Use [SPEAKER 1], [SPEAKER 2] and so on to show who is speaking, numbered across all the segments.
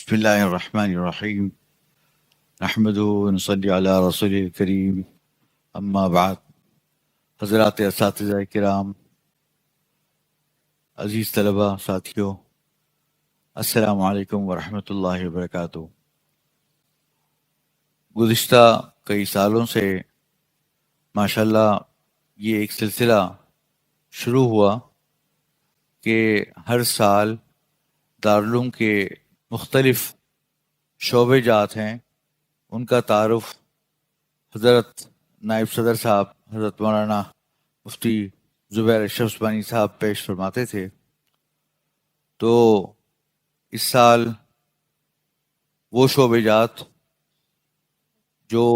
[SPEAKER 1] بسم اللہ الرحمن الرحیم نحمدہ ونصلی علی رسول الکریم اما بعد. حضرات اساتذہ کرام، عزیز طلبہ، ساتھیوں، السلام علیکم ورحمۃ اللہ وبرکاتہ. گزشتہ کئی سالوں سے ماشاءاللہ یہ ایک سلسلہ شروع ہوا کہ ہر سال دارالعلوم کے مختلف شعبے جات ہیں، ان کا تعارف حضرت نائب صدر صاحب حضرت مولانا مفتی زبیر اشرف عثمانی صاحب پیش فرماتے تھے. تو اس سال وہ شعبے جات جو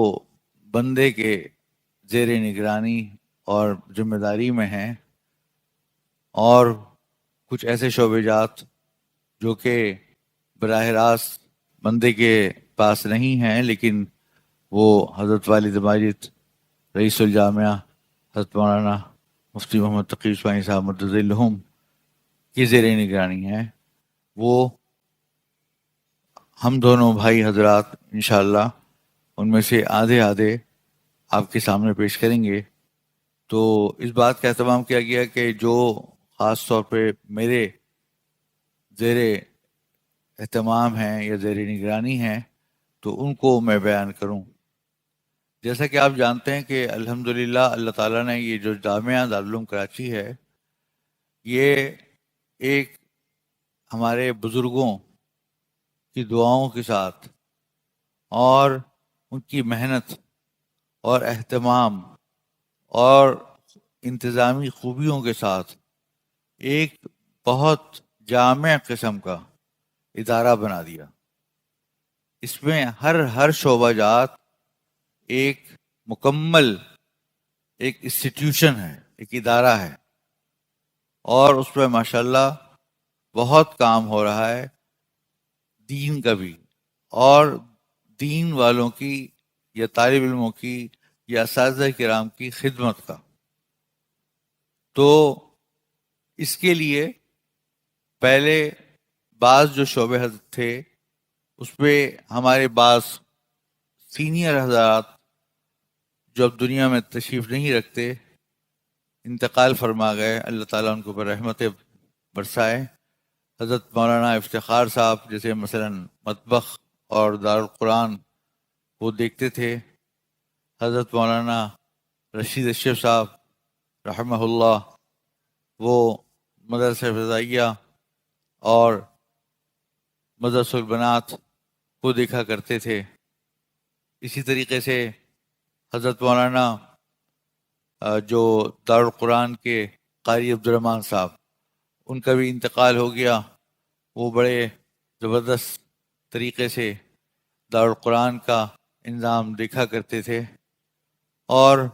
[SPEAKER 1] بندے کے زیر نگرانی اور ذمہ داری میں ہیں، اور کچھ ایسے شعبے جات جو کہ براہ راست بندے کے پاس نہیں ہیں، لیکن وہ حضرت والد ماجد رئیس الجامعہ حضرت مولانا مفتی محمد تقی عثمانی صاحب مدد الہم کی زیر نگرانی ہیں. وہ ہم دونوں بھائی حضرات انشاءاللہ ان میں سے آدھے آپ کے سامنے پیش کریں گے. تو اس بات کا اہتمام کیا گیا کہ جو خاص طور پہ میرے زیر اہتمام ہیں یا زیر نگرانی ہیں تو ان کو میں بیان کروں. جیسا کہ آپ جانتے ہیں کہ الحمدللہ اللہ تعالیٰ نے یہ جو جامعہ دارالعلوم کراچی ہے، یہ ایک ہمارے بزرگوں کی دعاؤں کے ساتھ اور ان کی محنت اور اہتمام اور انتظامی خوبیوں کے ساتھ ایک بہت جامع قسم کا ادارہ بنا دیا. اس میں ہر شعبہ جات ایک مکمل ایک انسٹیٹیوشن ہے، ایک ادارہ ہے، اور اس میں ماشاءاللہ بہت کام ہو رہا ہے دین کا بھی، اور دین والوں کی یا طالب علموں کی یا اساتذہ کرام کی خدمت کا. تو اس کے لیے پہلے بعض جو شعبے حضرت تھے اس پہ ہمارے بعض سینئر حضرات جو اب دنیا میں تشریف نہیں رکھتے انتقال فرما گئے، اللہ تعالیٰ ان کو پر رحمت برسائے. حضرت مولانا افتخار صاحب جیسے مثلا مطبخ اور دارالقرآن وہ دیکھتے تھے. حضرت مولانا رشید اشرف صاحب رحمہ اللہ وہ مدرسہ فضائیہ اور مدرسہ البنات کو دیکھا کرتے تھے. اسی طریقے سے حضرت مولانا جو دارالقرآن کے قاری عبدالرحمن صاحب، ان کا بھی انتقال ہو گیا. وہ بڑے زبردست طریقے سے دارالقرآن کا انظام دیکھا کرتے تھے، اور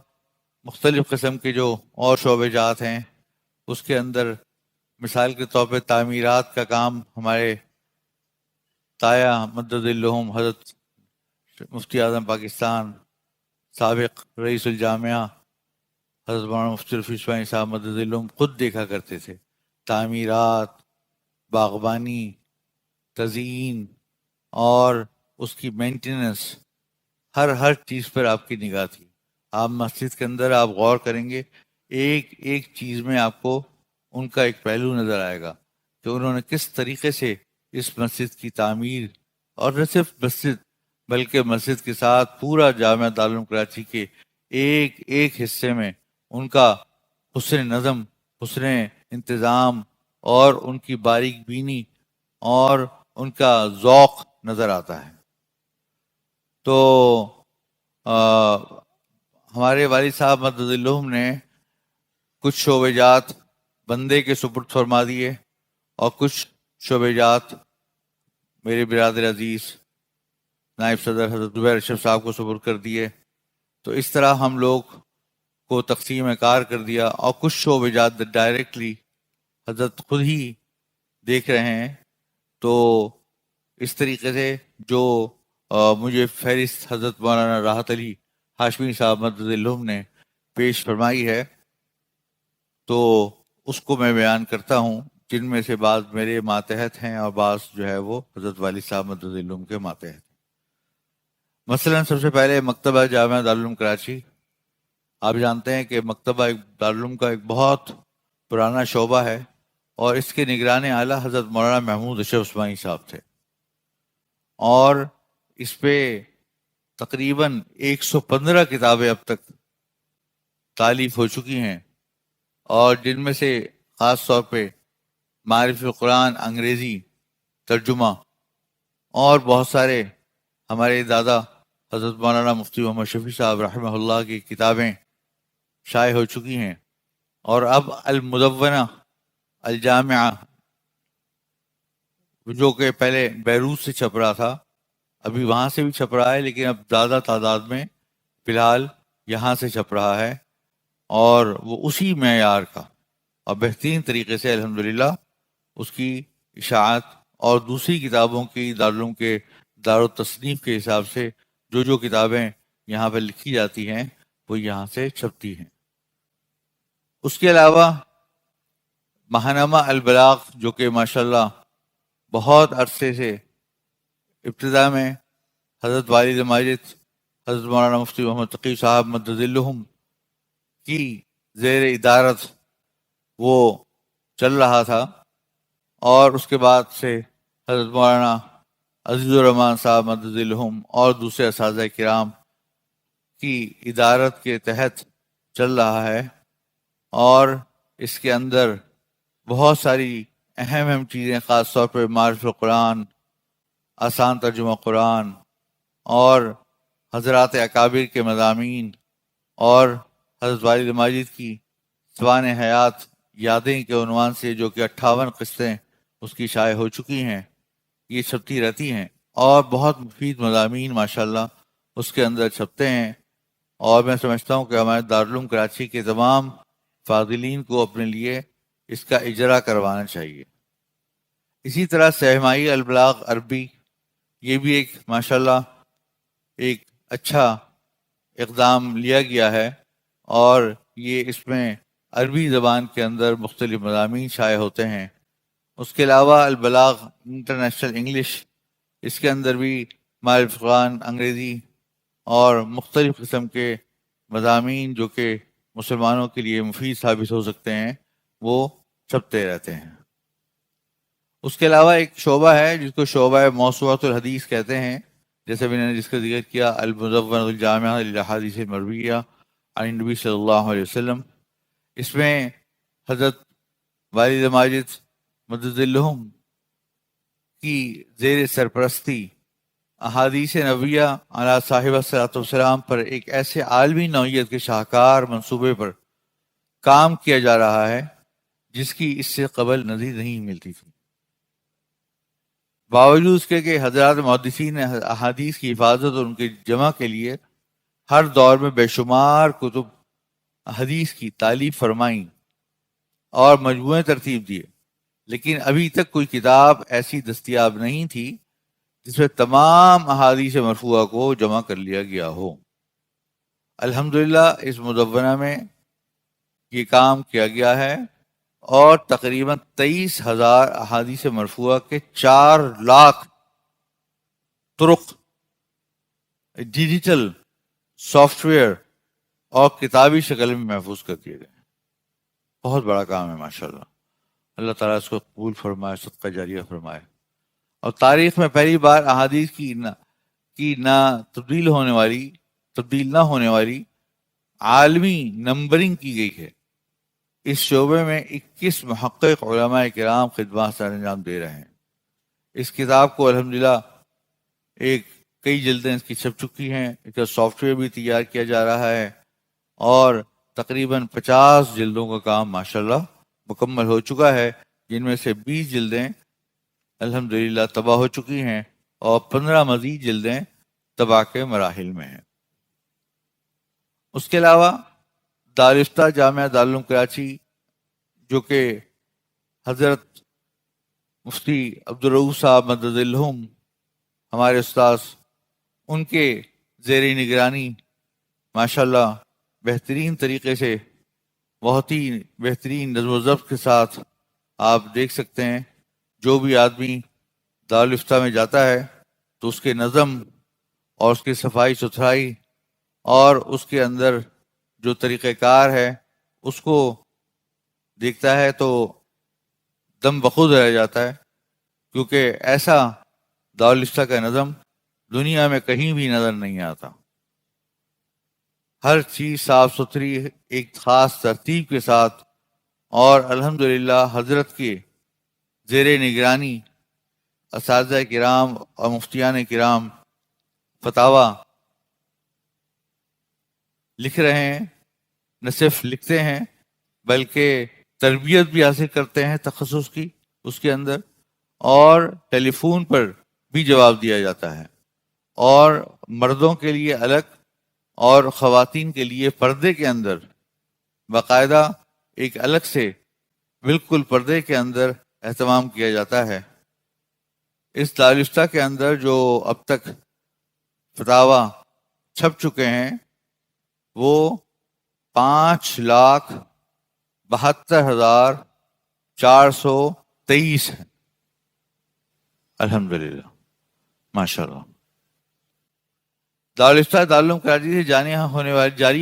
[SPEAKER 1] مختلف قسم کے جو اور شعبے جات ہیں اس کے اندر مثال کے طور پہ تعمیرات کا کام ہمارے تایا مدد الہم حضرت مفتی اعظم پاکستان سابق رئیس الجامعہ حضرت مولانا مفتی رفیع عثمانی صاحب مدد الہم خود دیکھا کرتے تھے. تعمیرات، باغبانی، تزئین اور اس کی مینٹیننس، ہر چیز پر آپ کی نگاہ تھی. آپ مسجد کے اندر آپ غور کریں گے، ایک ایک چیز میں آپ کو ان کا ایک پہلو نظر آئے گا کہ انہوں نے کس طریقے سے اس مسجد کی تعمیر، اور نہ صرف مسجد بلکہ مسجد کے ساتھ پورا جامعہ دارالعلوم کراچی کے ایک ایک حصے میں ان کا حسن نظم، حسن انتظام اور ان کی باریک بینی اور ان کا ذوق نظر آتا ہے. تو ہمارے والد صاحب مدد الہم نے کچھ شعبے جات بندے کے سپرد فرما دیے اور کچھ شعبے جات میرے برادر عزیز نائب صدر حضرت زبیر اشرف صاحب کو سپرد کر دیے. تو اس طرح ہم لوگ کو تقسیم کار کر دیا، اور کچھ شعبے جات ڈائریکٹلی حضرت خود ہی دیکھ رہے ہیں. تو اس طریقے سے جو مجھے فہرست حضرت مولانا راحت علی ہاشمی صاحب مدد الہم نے پیش فرمائی ہے تو اس کو میں بیان کرتا ہوں جن میں سے بعض میرے ماتحت ہیں اور بعض جو ہے وہ حضرت والد صاحب مدد علوم کے ماتحت. مثلا سب سے پہلے مکتبہ جامعہ دارالعلوم کراچی. آپ جانتے ہیں کہ مکتبہ دارالعلوم کا ایک بہت پرانا شعبہ ہے اور اس کے نگران اعلیٰ حضرت مولانا محمود اشرف عثمانی صاحب تھے، اور اس پہ تقریباً 115 کتابیں اب تک تالیف ہو چکی ہیں، اور جن میں سے خاص طور پہ معرف القرآن انگریزی ترجمہ اور بہت سارے ہمارے دادا حضرت مولانا مفتی محمد شفیع صاحب رحمہ اللہ کی کتابیں شائع ہو چکی ہیں. اور اب المدونہ الجامعہ جو کہ پہلے بیروت سے چھپ رہا تھا، ابھی وہاں سے بھی چھپ رہا ہے، لیکن اب زیادہ تعداد میں فی الحال یہاں سے چھپ رہا ہے، اور وہ اسی معیار کا اور بہترین طریقے سے الحمدللہ اس کی اشاعت اور دوسری کتابوں کی دارالعلوم کے دارالتصنیف کے حساب سے جو کتابیں یہاں پہ لکھی جاتی ہیں وہ یہاں سے چھپتی ہیں. اس کے علاوہ ماہنامہ البلاغ جو کہ ماشاءاللہ بہت عرصے سے ابتدا میں حضرت والد ماجد حضرت مولانا مفتی محمد تقی صاحب مدد الہم کی زیر ادارت وہ چل رہا تھا، اور اس کے بعد سے حضرت مولانا عزیز الرحمان صاحب مدد الہم اور دوسرے اساتذہ کرام کی ادارت کے تحت چل رہا ہے، اور اس کے اندر بہت ساری اہم چیزیں خاص طور پہ معرف القرآن، آسان ترجمہ قرآن، اور حضرات اکابر کے مضامین، اور حضرت والد ماجد کی سوان حیات یادیں کے عنوان سے جو کہ 58 قسطیں اس کی شائع ہو چکی ہیں، یہ چھپتی رہتی ہیں، اور بہت مفید مضامین ماشاءاللہ اس کے اندر چھپتے ہیں. اور میں سمجھتا ہوں کہ ہمارے دارالعلوم کراچی کے تمام فاضلین کو اپنے لیے اس کا اجرا کروانا چاہیے. اسی طرح سہمائی البلاغ عربی، یہ بھی ایک ماشاءاللہ ایک اچھا اقدام لیا گیا ہے، اور یہ اس میں عربی زبان کے اندر مختلف مضامین شائع ہوتے ہیں. اس کے علاوہ البلاغ انٹرنیشنل انگلش، اس کے اندر بھی معرف القرآن انگریزی اور مختلف قسم کے مضامین جو کہ مسلمانوں کے لیے مفید ثابت ہو سکتے ہیں وہ چھپتے رہتے ہیں. اس کے علاوہ ایک شعبہ ہے جس کو شعبہ موسوعۃ الحدیث کہتے ہیں، جیسے میں نے جس کا ذکر کیا المدونہ الجامعہ للاحادیث المرویہ عن النبی صلی اللہ علیہ وسلم. اس میں حضرت والد ماجد مدد الہم کی زیر سرپرستی احادیث نبویہ علی صاحب الصلاۃ والسلام پر ایک ایسے عالمی نوعیت کے شاہکار منصوبے پر کام کیا جا رہا ہے جس کی اس سے قبل نظیر نہیں ملتی تھی. باوجود اس کے کہ حضرات محدثین نے احادیث کی حفاظت اور ان کے جمع کے لیے ہر دور میں بے شمار کتب حدیث کی تالیف فرمائیں اور مجموعے ترتیب دیے، لیکن ابھی تک کوئی کتاب ایسی دستیاب نہیں تھی جس میں تمام احادیث مرفوعہ کو جمع کر لیا گیا ہو. الحمدللہ اس مدونہ میں یہ کام کیا گیا ہے، اور تقریباً 23,000 احادیث مرفوعہ کے 4 لاکھ طرق ڈیجیٹل سافٹ ویئر اور کتابی شکل میں محفوظ کر دیے گئے. بہت بڑا کام ہے ماشاءاللہ. اللہ تعالیٰ اس کو قبول فرمائے، صدقہ جاریہ فرمائے. اور تاریخ میں پہلی بار احادیث کی تبدیل نہ ہونے والی عالمی نمبرنگ کی گئی ہے. اس شعبے میں 21 محقق علماء کرام خدمات سر انجام دے رہے ہیں. اس کتاب کو الحمدللہ کئی جلدیں اس کی چھپ چکی ہیں، اس کا سافٹ ویئر بھی تیار کیا جا رہا ہے، اور تقریباً 50 جلدوں کا کام ماشاءاللہ مکمل ہو چکا ہے، جن میں سے 20 جلدیں الحمدللہ طبع ہو چکی ہیں، اور 15 مزید جلدیں طبع کے مراحل میں ہیں. اس کے علاوہ دارالفتہ جامعہ دارالعلوم کراچی جو کہ حضرت مفتی عبدالرؤوف صاحب مدد الہم ہمارے استاذ، ان کے زیر نگرانی ماشاءاللہ بہترین طریقے سے بہت ہی بہترین نظم و ضبط کے ساتھ آپ دیکھ سکتے ہیں جو بھی آدمی دارالفتہ میں جاتا ہے تو اس کے نظم اور اس کی صفائی ستھرائی اور اس کے اندر جو طریقہ کار ہے اس کو دیکھتا ہے تو دم بخود رہ جاتا ہے، کیونکہ ایسا دارالفتہ کا نظم دنیا میں کہیں بھی نظر نہیں آتا۔ ہر چیز صاف ستھری ایک خاص ترتیب کے ساتھ، اور الحمدللہ حضرت کے زیر نگرانی اساتذہ کرام اور مفتیان کرام فتاوی لکھ رہے ہیں، نہ صرف لکھتے ہیں بلکہ تربیت بھی حاصل کرتے ہیں تخصص کی اس کے اندر، اور ٹیلی فون پر بھی جواب دیا جاتا ہے، اور مردوں کے لیے الگ اور خواتین کے لیے پردے کے اندر باقاعدہ ایک الگ سے بالکل پردے کے اندر اہتمام کیا جاتا ہے۔ اس دارالفتہ کے اندر جو اب تک فتاوی چھپ چکے ہیں وہ 5,72,423 ہیں، الحمدللہ، ماشاء اللہ۔ دارالفتہ دارالعلوم کراچی سے جاری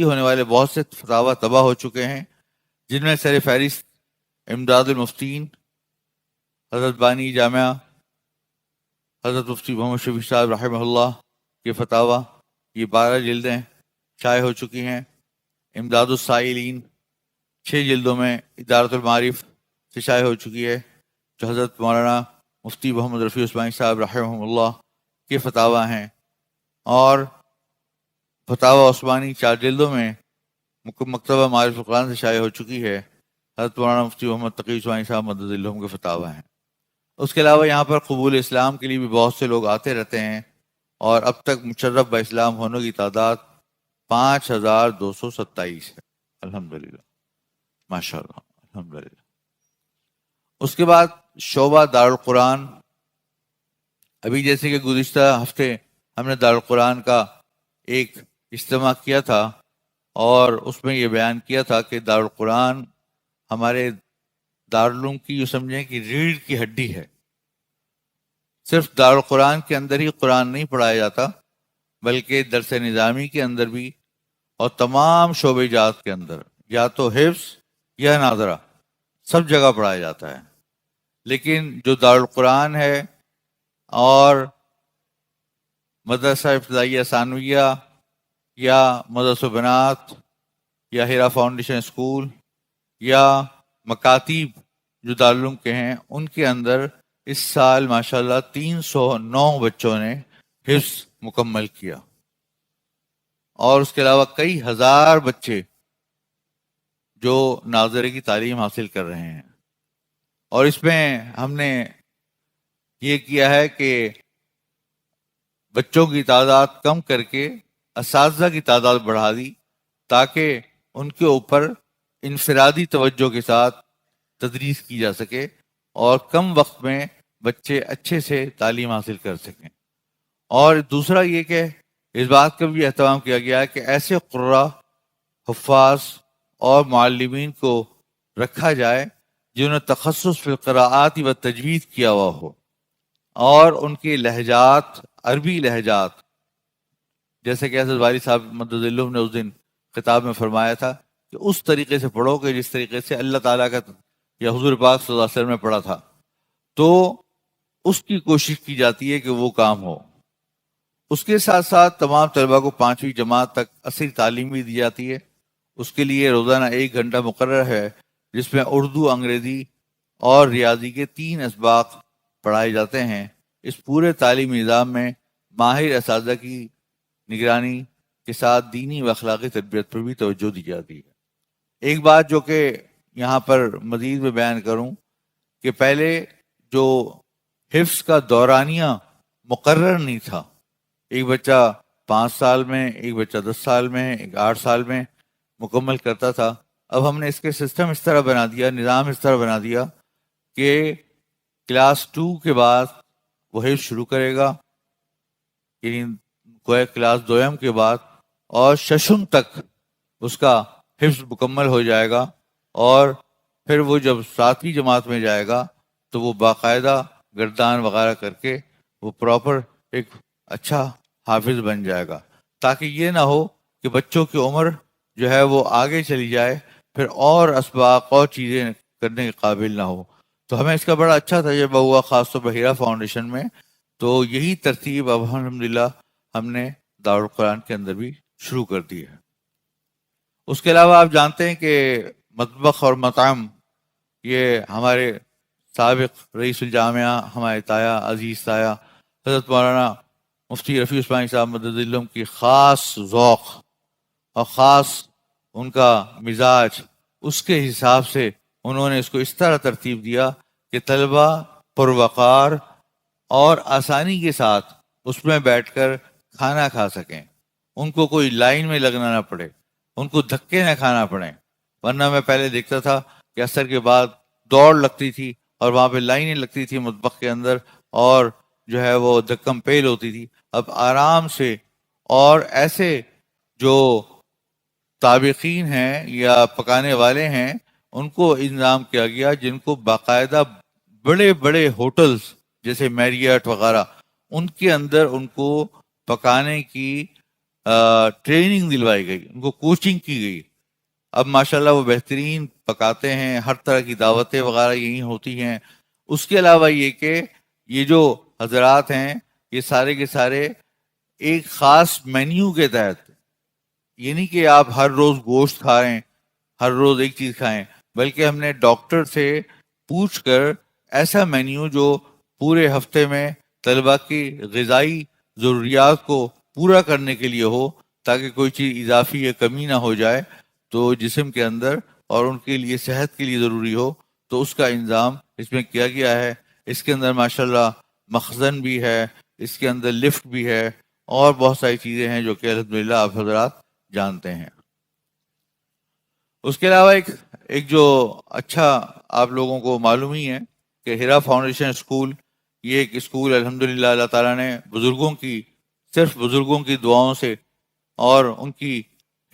[SPEAKER 1] ہونے والے بہت سے فتاوی تباہ ہو چکے ہیں، جن میں سر فہرست امداد المفتین حضرت بانی جامعہ حضرت مفتی محمد شفیع صاحب رحمہ اللہ کے فتاوی، یہ 12 جلدیں شائع ہو چکی ہیں۔ امداد السائلین 6 جلدوں میں ادارۃ المعارف سے شائع ہو چکی ہے، جو حضرت مولانا مفتی محمد رفیع عثمانی صاحب رحمہ اللہ کے فتاوی ہیں، اور فتاوی عثمانی 4 جلدوں میں مکتبہ معارف القرآن سے شائع ہو چکی ہے، حضرت مولانا مفتی محمد تقی عثمانی صاحب مدد اللہ کے فتاوی ہیں۔ اس کے علاوہ یہاں پر قبول اسلام کے لیے بھی بہت سے لوگ آتے رہتے ہیں، اور اب تک مشرف با اسلام ہونے کی تعداد 5,227 ہے، الحمدللہ، ماشاء اللہ، الحمدللہ۔ اس کے بعد شعبہ دارالقرآن، ابھی جیسے کہ گزشتہ ہفتے ہم نے دارالقرآن کا ایک اجتماع کیا تھا، اور اس میں یہ بیان کیا تھا کہ دارالقرآن ہمارے دارالعلوم کی جو سمجھیں کہ ریڑھ کی ہڈی ہے۔ صرف دارالقرآن کے اندر ہی قرآن نہیں پڑھایا جاتا، بلکہ درس نظامی کے اندر بھی، اور تمام شعبہ جات کے اندر، یا تو حفظ یا ناظرہ، سب جگہ پڑھایا جاتا ہے۔ لیکن جو دارالقرآن ہے اور مدرسہ ابتدائیہ ثانویہ یا مدرسہ بنات یا ہیرا فاؤنڈیشن اسکول یا مکاتیب جو دارالعلوم کے ہیں، ان کے اندر اس سال ماشاءاللہ 309 بچوں نے حفظ مکمل کیا، اور اس کے علاوہ کئی ہزار بچے جو ناظرے کی تعلیم حاصل کر رہے ہیں۔ اور اس میں ہم نے یہ کیا ہے کہ بچوں کی تعداد کم کر کے اساتذہ کی تعداد بڑھا دی، تاکہ ان کے اوپر انفرادی توجہ کے ساتھ تدریس کی جا سکے، اور کم وقت میں بچے اچھے سے تعلیم حاصل کر سکیں۔ اور دوسرا یہ کہ اس بات کا بھی اہتمام کیا گیا ہے کہ ایسے قراء، حفاظ اور معلمین کو رکھا جائے جنہوں نے تخصص فی القراءات و تجوید کیا ہوا ہو، اور ان کے لہجات، عربی لہجات، جیسے کہ حضرت والی صاحب مدد اللہ نے اس دن خطاب میں فرمایا تھا کہ اس طریقے سے پڑھو کہ جس طریقے سے اللہ تعالیٰ کا یا حضور پاک صلی اللہ علیہ وسلم نے پڑھا تھا، تو اس کی کوشش کی جاتی ہے کہ وہ کام ہو۔ اس کے ساتھ ساتھ تمام طلباء کو 5ویں جماعت تک اصل تعلیم بھی دی جاتی ہے۔ اس کے لیے روزانہ 1 گھنٹہ مقرر ہے، جس میں اردو، انگریزی اور ریاضی کے 3 اسباق پڑھائے جاتے ہیں۔ اس پورے تعلیمی نظام میں ماہر اساتذہ کی نگرانی کے ساتھ دینی و اخلاقی تربیت پر بھی توجہ دی جاتی ہے۔ ایک بات جو کہ یہاں پر مزید میں بیان کروں کہ پہلے جو حفظ کا دورانیہ مقرر نہیں تھا، ایک بچہ 5 سال میں، ایک بچہ 10 سال میں، ایک 8 سال میں مکمل کرتا تھا، اب ہم نے اس کے سسٹم اس طرح بنا دیا، نظام اس طرح بنا دیا کہ کلاس 2 کے بعد وہ حفظ شروع کرے گا، یعنی کوئی کلاس 2 کے بعد، اور 6 تک اس کا حفظ مکمل ہو جائے گا، اور پھر وہ جب 7ویں جماعت میں جائے گا تو وہ باقاعدہ گردان وغیرہ کر کے وہ پراپر ایک اچھا حافظ بن جائے گا، تاکہ یہ نہ ہو کہ بچوں کی عمر جو ہے وہ آگے چلی جائے، پھر اور اسباق اور چیزیں کرنے کے قابل نہ ہو۔ تو ہمیں اس کا بڑا اچھا تجربہ ہوا، خاص طور پر ہیرا فاؤنڈیشن میں۔ تو یہی ترتیب اب الحمدللہ ہم نے دارالقرآن کے اندر بھی شروع کر دی ہے۔ اس کے علاوہ آپ جانتے ہیں کہ مطبخ اور مطعم، یہ ہمارے سابق رئیس الجامعہ، ہمارے تایا، عزیز تایا حضرت مولانا مفتی رفیع عثمانی صاحب مدد علم کی خاص ذوق اور خاص ان کا مزاج، اس کے حساب سے انہوں نے اس کو اس طرح ترتیب دیا کہ طلبہ پروقار اور آسانی کے ساتھ اس میں بیٹھ کر کھانا کھا سکیں، ان کو کوئی لائن میں لگنا نہ پڑے، ان کو دھکے نہ کھانا پڑے۔ ورنہ میں پہلے دیکھتا تھا کہ عصر کے بعد دوڑ لگتی تھی اور وہاں پہ لائنیں لگتی تھی مطبخ کے اندر، اور جو ہے وہ دھکم پیل ہوتی تھی۔ اب آرام سے، اور ایسے جو طابخین ہیں یا پکانے والے ہیں ان کو انتظام کیا گیا جن کو باقاعدہ بڑے بڑے ہوٹلز جیسے میریٹ وغیرہ، ان کے اندر ان کو پکانے کی ٹریننگ دلوائی گئی، ان کو کوچنگ کی گئی۔ اب ماشاءاللہ وہ بہترین پکاتے ہیں، ہر طرح کی دعوتیں وغیرہ یہی ہوتی ہیں۔ اس کے علاوہ یہ کہ یہ جو حضرات ہیں یہ سارے کے سارے ایک خاص مینیو کے تحت، یہ نہیں کہ آپ ہر روز گوشت کھائیں، ہر روز ایک چیز کھائیں، بلکہ ہم نے ڈاکٹر سے پوچھ کر ایسا مینیو جو پورے ہفتے میں طلبہ کی غذائی ضروریات کو پورا کرنے کے لیے ہو، تاکہ کوئی چیز اضافی یا کمی نہ ہو جائے تو جسم کے اندر، اور ان کے لیے صحت کے لیے ضروری ہو، تو اس کا انتظام اس میں کیا گیا ہے۔ اس کے اندر ماشاءاللہ مخزن بھی ہے، اس کے اندر لفٹ بھی ہے، اور بہت ساری چیزیں ہیں جو کہ الحمدللہ آپ حضرات جانتے ہیں۔ اس کے علاوہ ایک جو اچھا آپ لوگوں کو معلوم ہی ہے کہ ہیرا فاؤنڈیشن اسکول، یہ ایک اسکول الحمدللہ اللہ تعالیٰ نے بزرگوں کی، صرف بزرگوں کی دعاؤں سے اور ان کی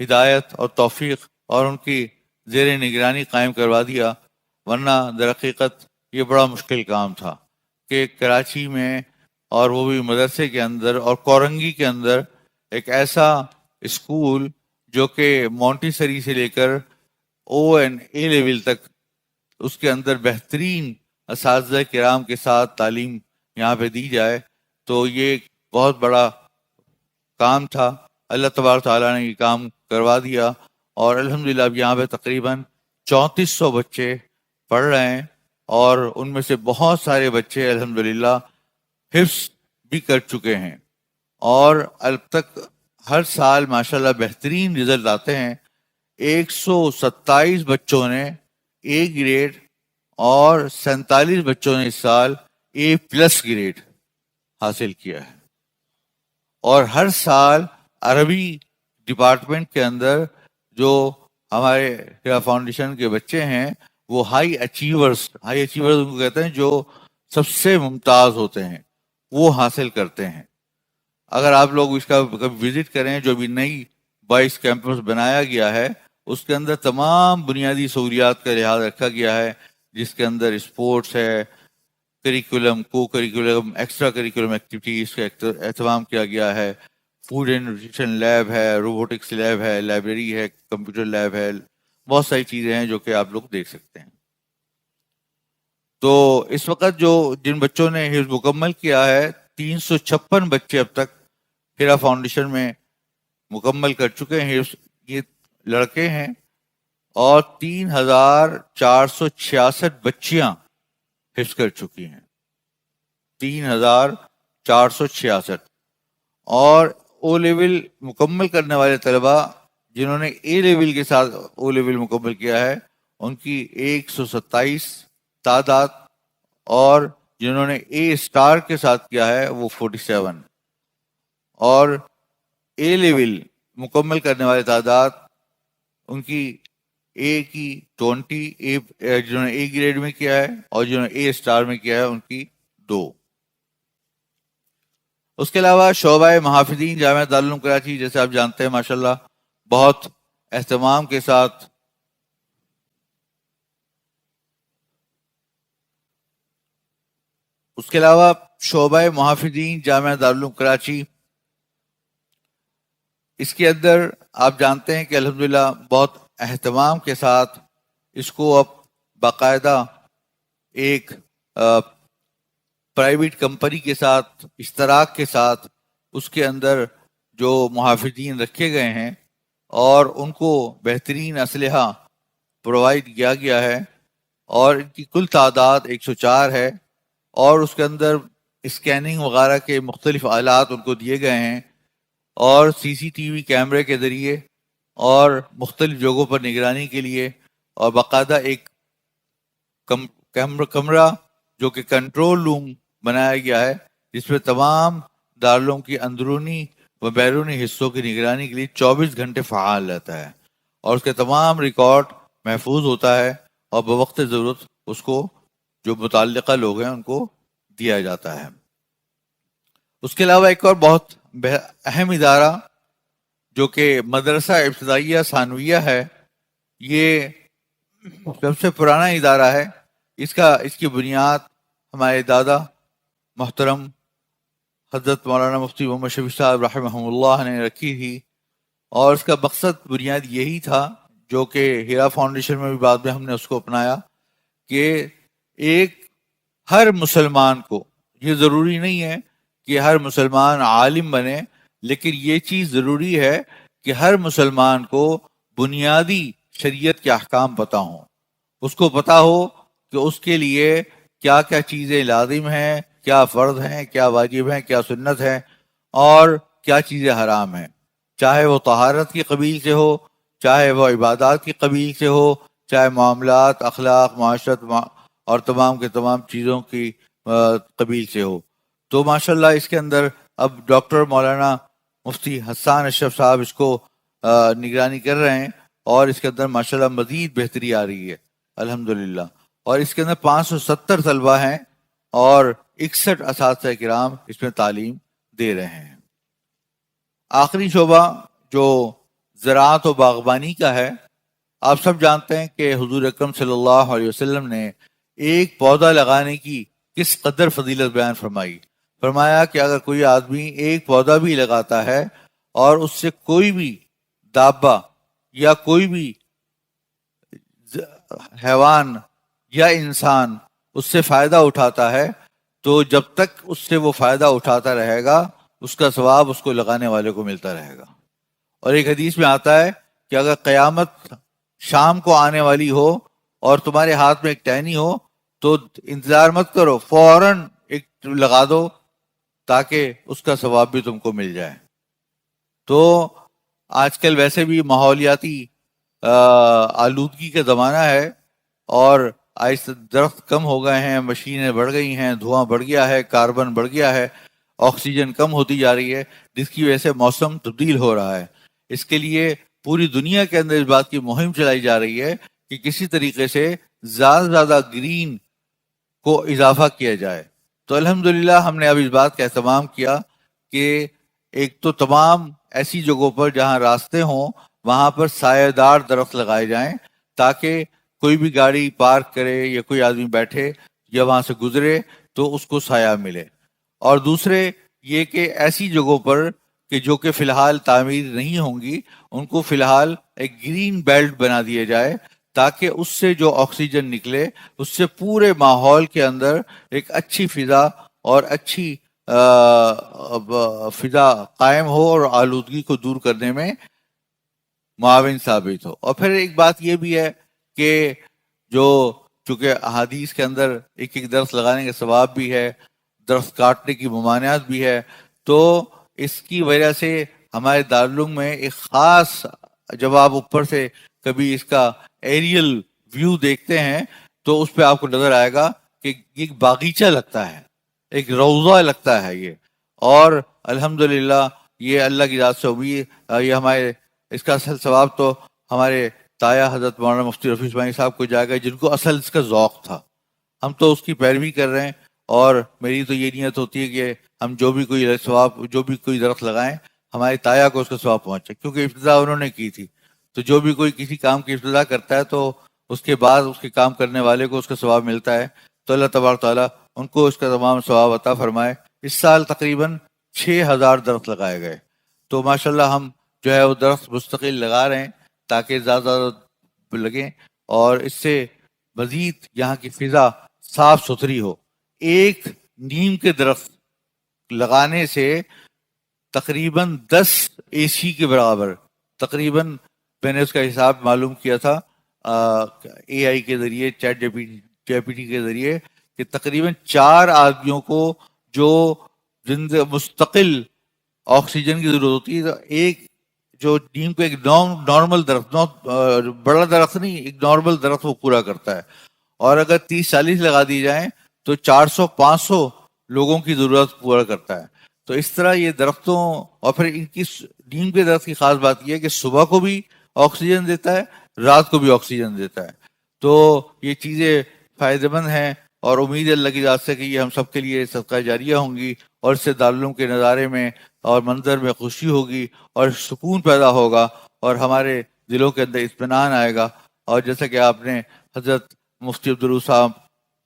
[SPEAKER 1] ہدایت اور توفیق اور ان کی زیر نگرانی قائم کروا دیا۔ ورنہ در حقیقت یہ بڑا مشکل کام تھا کہ کراچی میں، اور وہ بھی مدرسے کے اندر اور کورنگی کے اندر، ایک ایسا اسکول جو کہ مونٹیسری سے لے کر او اینڈ اے لیول تک اس کے اندر بہترین اساتذہ کرام کے ساتھ تعلیم یہاں پہ دی جائے، تو یہ ایک بہت بڑا کام تھا۔ اللہ تبارک تعالیٰ نے یہ کام کروا دیا، اور الحمدللہ اب یہاں پہ تقریباً 3400 بچے پڑھ رہے ہیں، اور ان میں سے بہت سارے بچے الحمدللہ حفظ بھی کر چکے ہیں، اور اب تک ہر سال ماشاءاللہ بہترین رزلٹ آتے ہیں۔ 127 بچوں نے اے گریڈ اور 47 بچوں نے اس سال اے پلس گریڈ حاصل کیا ہے۔ اور ہر سال عربی ڈپارٹمنٹ کے اندر جو ہمارے ہیرا فاؤنڈیشن کے بچے ہیں وہ ہائی اچیورز ان کو کہتے ہیں، جو سب سے ممتاز ہوتے ہیں، وہ حاصل کرتے ہیں۔ اگر آپ لوگ اس کا کبھی وزٹ کریں، جو بھی نئی 22 کیمپس بنایا گیا ہے اس کے اندر تمام بنیادی سہولیات کا لحاظ رکھا گیا ہے، جس کے اندر اسپورٹس ہے، کریکولم، کو کریکولم، ایکسٹرا کریکولم ایکٹیویٹیز کا اہتمام کیا گیا ہے، فوڈ اینڈ نیوٹریشن لیب ہے، روبوٹکس لیب ہے، لائبریری ہے، کمپیوٹر لیب ہے، بہت ساری چیزیں ہیں جو کہ آپ لوگ دیکھ سکتے ہیں۔ تو اس وقت جن بچوں نے حفظ مکمل کیا ہے، 356 بچے اب تک ہیرا فاؤنڈیشن میں مکمل کر چکے ہیں حفظ، یہ لڑکے ہیں، اور 3466 بچیاں حفظ کر چکی ہیں، 3466۔ اور او لیول مکمل کرنے والے طلبہ جنہوں نے اے لیول کے ساتھ او لیول مکمل کیا ہے ان کی 127 تعداد، اور جنہوں نے اے اسٹار کے ساتھ کیا ہے وہ 47، اور اے لیول مکمل کرنے والے تعداد ان کی اے کی 20، جنہوں نے اے گریڈ میں کیا ہے، اور جنہوں نے اے اسٹار میں کیا ہے ان کی 2۔ اس کے علاوہ شعبہ محافظین جامعہ دارالعلوم کراچی، جیسے آپ جانتے ہیں ماشاءاللہ بہت اہتمام کے ساتھ اس کے علاوہ شعبہ محافظین جامعہ دارالعلوم کراچی، اس کے اندر آپ جانتے ہیں کہ الحمدللہ بہت اہتمام کے ساتھ اس کو اب باقاعدہ ایک پرائیویٹ کمپنی کے ساتھ اشتراک کے ساتھ اس کے اندر جو محافظین رکھے گئے ہیں اور ان کو بہترین اسلحہ پرووائڈ کیا گیا ہے، اور ان کی کل تعداد 104 ہے، اور اس کے اندر اسکیننگ وغیرہ کے مختلف آلات ان کو دیے گئے ہیں، اور سی سی ٹی وی کیمرے کے ذریعے اور مختلف جگہوں پر نگرانی کے لیے، اور باقاعدہ ایک کمرہ جو کہ کنٹرول روم بنایا گیا ہے، جس میں تمام دارالعلوم کی اندرونی و بیرونی حصوں کی نگرانی کے لیے 24 گھنٹے فعال رہتا ہے، اور اس کے تمام ریکارڈ محفوظ ہوتا ہے، اور بوقت ضرورت اس کو جو متعلقہ لوگ ہیں ان کو دیا جاتا ہے۔ اس کے علاوہ ایک اور بہت اہم ادارہ جو کہ مدرسہ ابتدائیہ ثانویہ ہے، یہ سب سے پرانا ادارہ ہے۔ اس کی بنیاد ہمارے دادا محترم حضرت مولانا مفتی محمد شفیع صاحب رحمہ اللہ نے رکھی تھی، اور اس کا مقصد بنیاد یہی تھا، جو کہ ہیرا فاؤنڈیشن میں بھی بعد میں ہم نے اس کو اپنایا، کہ ایک ہر مسلمان کو، یہ ضروری نہیں ہے کہ ہر مسلمان عالم بنے، لیکن یہ چیز ضروری ہے کہ ہر مسلمان کو بنیادی شریعت کے احکام پتہ ہوں، اس کو پتہ ہو کہ اس کے لیے کیا کیا چیزیں لازم ہیں، کیا فرض ہیں، کیا واجب ہیں، کیا سنت ہے، اور کیا چیزیں حرام ہیں، چاہے وہ طہارت کی قبیل سے ہو، چاہے وہ عبادات کی قبیل سے ہو، چاہے معاملات، اخلاق، معاشرت اور تمام کے تمام چیزوں کی قبیل سے ہو۔ تو ماشاءاللہ اس کے اندر اب ڈاکٹر مولانا مفتی حسان اشرف صاحب اس کو نگرانی کر رہے ہیں، اور اس کے اندر ماشاءاللہ مزید بہتری آ رہی ہے الحمدللہ، اور اس کے اندر 570 طلبہ ہیں اور 61 اساتذہ کرام اس میں تعلیم دے رہے ہیں۔ آخری شعبہ جو زراعت و باغبانی کا ہے، آپ سب جانتے ہیں کہ حضور اکرم صلی اللہ علیہ وسلم نے ایک پودا لگانے کی کس قدر فضیلت بیان فرمائی۔ فرمایا کہ اگر کوئی آدمی ایک پودا بھی لگاتا ہے اور اس سے کوئی بھی دابہ یا کوئی بھی حیوان یا انسان اس سے فائدہ اٹھاتا ہے، تو جب تک اس سے وہ فائدہ اٹھاتا رہے گا اس کا ثواب اس کو لگانے والے کو ملتا رہے گا۔ اور ایک حدیث میں آتا ہے کہ اگر قیامت شام کو آنے والی ہو اور تمہارے ہاتھ میں ایک ٹہنی ہو تو انتظار مت کرو، فوراً ایک لگا دو تاکہ اس کا ثواب بھی تم کو مل جائے۔ تو آج کل ویسے بھی ماحولیاتی آلودگی کا زمانہ ہے، اور آہستہ درخت کم ہو گئے ہیں، مشینیں بڑھ گئی ہیں، دھواں بڑھ گیا ہے، کاربن بڑھ گیا ہے، آکسیجن کم ہوتی جا رہی ہے، جس کی وجہ سے موسم تبدیل ہو رہا ہے۔ اس کے لیے پوری دنیا کے اندر اس بات کی مہم چلائی جا رہی ہے کہ کسی طریقے سے زیادہ سے زیادہ گرین کو اضافہ کیا جائے۔ تو الحمدللہ ہم نے اب اس بات کا اہتمام کیا کہ ایک تو تمام ایسی جگہوں پر جہاں راستے ہوں وہاں پر سایہ دار درخت لگائے جائیں، تاکہ کوئی بھی گاڑی پارک کرے یا کوئی آدمی بیٹھے یا وہاں سے گزرے تو اس کو سایہ ملے۔ اور دوسرے یہ کہ ایسی جگہوں پر کہ جو کہ فی الحال تعمیر نہیں ہوں گی، ان کو فی الحال ایک گرین بیلٹ بنا دیا جائے، تاکہ اس سے جو آکسیجن نکلے اس سے پورے ماحول کے اندر ایک اچھی فضا اور اچھی فضا قائم ہو اور آلودگی کو دور کرنے میں معاون ثابت ہو۔ اور پھر ایک بات یہ بھی ہے کہ جو چونکہ احادیث کے اندر ایک ایک درخت لگانے کا ثواب بھی ہے، درخت کاٹنے کی ممانعت بھی ہے، تو اس کی وجہ سے ہمارے دارالعلوم میں ایک خاص، جب آپ اوپر سے کبھی اس کا ایریل ویو دیکھتے ہیں تو اس پہ آپ کو نظر آئے گا کہ ایک باغیچہ لگتا ہے، ایک روضہ لگتا ہے یہ۔ اور الحمدللہ یہ اللہ کی ذات سے ہوئی، یہ ہمارے اس کا اصل ثواب تو ہمارے تایا حضرت مولانا مفتی رفیع اسماعیل صاحب کو جائے گا، جن کو اصل اس کا ذوق تھا۔ ہم تو اس کی پیروی کر رہے ہیں، اور میری تو یہ نیت ہوتی ہے کہ ہم جو بھی کوئی ثواب، جو بھی کوئی درخت لگائیں، ہمارے تایا کو اس کا ثواب پہنچے، کیونکہ ابتدا انہوں نے کی تھی۔ تو جو بھی کوئی کسی کام کی ابتدا کرتا ہے تو اس کے بعد اس کے کام کرنے والے کو اس کا ثواب ملتا ہے۔ تو اللہ تبارک تعالیٰ ان کو اس کا تمام ثواب عطا فرمائے۔ اس سال تقریباً 6,000 درخت لگائے گئے، تو ماشاءاللہ ہم جو ہے وہ درخت مستقل لگا رہے ہیں تاکہ زیادہ زیادہ لگیں، اور اس سے مزید یہاں کی فضا صاف ستھری ہو۔ ایک نیم کے درخت لگانے سے تقریباً 10 اے سی کے برابر، تقریباً میں نے اس کا حساب معلوم کیا تھا اے آئی کے ذریعے، چیٹ جے پی ٹی کے ذریعے، کہ تقریباً 4 آدمیوں کو جو مستقل آکسیجن کی ضرورت ہوتی ہے، تو ایک جو نیم کو ایک نارمل درخت، بڑا درخت نہیں، ایک نارمل درخت وہ پورا کرتا ہے۔ اور اگر 30-40 لگا دی جائیں تو 400-500 لوگوں کی ضرورت پورا کرتا ہے۔ تو اس طرح یہ درختوں، اور پھر ان کی نیم کے درخت کی خاص بات یہ ہے کہ صبح کو بھی آکسیجن دیتا ہے، رات کو بھی آکسیجن دیتا ہے۔ تو یہ چیزیں فائدہ مند ہیں، اور امید ہے اللہ کی ذات سے کہ یہ ہم سب کے لیے صدقہ جاریہ ہوں گی، اور اس سے دارالعلوم کے نظارے میں اور منظر میں خوشی ہوگی، اور سکون پیدا ہوگا، اور ہمارے دلوں کے اندر اطمینان آئے گا۔ اور جیسا کہ آپ نے حضرت مفتی عبدالروح صاحب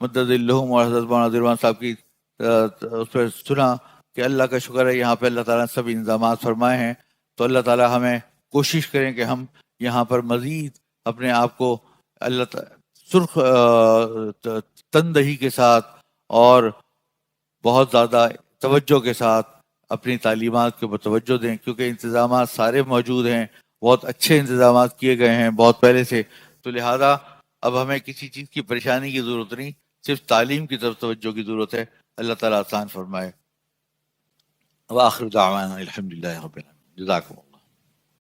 [SPEAKER 1] مدد الہم اور حضرت مولانا درمان صاحب کی اس پہ سنا کہ اللہ کا شکر ہے یہاں پہ اللہ تعالیٰ نے سب انتظامات فرمائے ہیں، تو اللہ تعالیٰ ہمیں کوشش کریں کہ ہم یہاں پر مزید اپنے آپ کو اللہ سرخ تندہی کے ساتھ اور بہت زیادہ توجہ کے ساتھ اپنی تعلیمات کے اوپر توجہ دیں، کیونکہ انتظامات سارے موجود ہیں، بہت اچھے انتظامات کیے گئے ہیں بہت پہلے سے، تو لہٰذا اب ہمیں کسی چیز کی پریشانی کی ضرورت نہیں، صرف تعلیم کی طرف توجہ کی ضرورت ہے۔ اللہ تعالیٰ آسان فرمائے۔ وآخر دعوانا الحمدللہ رب العالمین۔ جزاکم اللہ۔